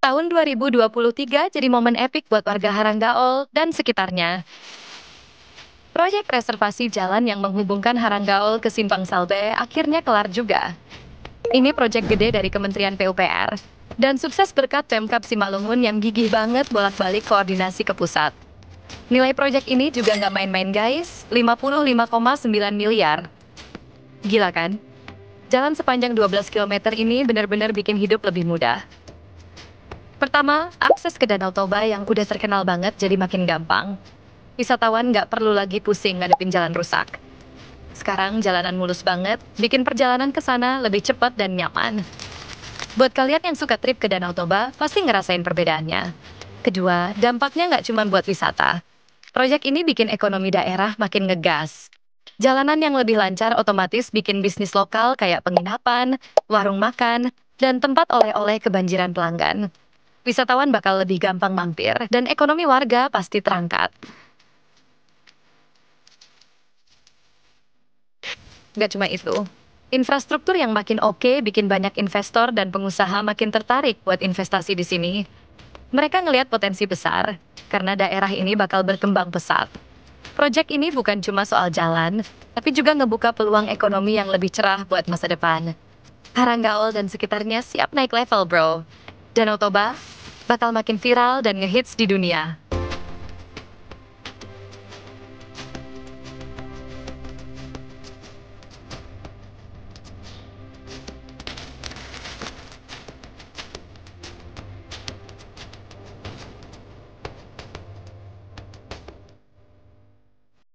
Tahun 2023 jadi momen epik buat warga Haranggaol dan sekitarnya. Proyek reservasi jalan yang menghubungkan Haranggaol ke Simpang Salbe akhirnya kelar juga. Ini proyek gede dari Kementerian PUPR. Dan sukses berkat Pemkab Simalungun yang gigih banget bolak-balik koordinasi ke pusat. Nilai proyek ini juga nggak main-main guys, 55,9 miliar. Gila kan? Jalan sepanjang 12 km ini benar-benar bikin hidup lebih mudah. Pertama, akses ke Danau Toba yang udah terkenal banget jadi makin gampang. Wisatawan nggak perlu lagi pusing ngadepin jalan rusak. Sekarang jalanan mulus banget, bikin perjalanan ke sana lebih cepat dan nyaman. Buat kalian yang suka trip ke Danau Toba, pasti ngerasain perbedaannya. Kedua, dampaknya nggak cuma buat wisata. Proyek ini bikin ekonomi daerah makin ngegas. Jalanan yang lebih lancar otomatis bikin bisnis lokal kayak penginapan, warung makan, dan tempat oleh-oleh kebanjiran pelanggan. Wisatawan bakal lebih gampang mampir, dan ekonomi warga pasti terangkat. Nggak cuma itu. Infrastruktur yang makin oke bikin banyak investor dan pengusaha makin tertarik buat investasi di sini. Mereka ngelihat potensi besar, karena daerah ini bakal berkembang pesat. Proyek ini bukan cuma soal jalan, tapi juga ngebuka peluang ekonomi yang lebih cerah buat masa depan. Haranggaol dan sekitarnya siap naik level, bro. Danau Toba bakal makin viral dan ngehits di dunia.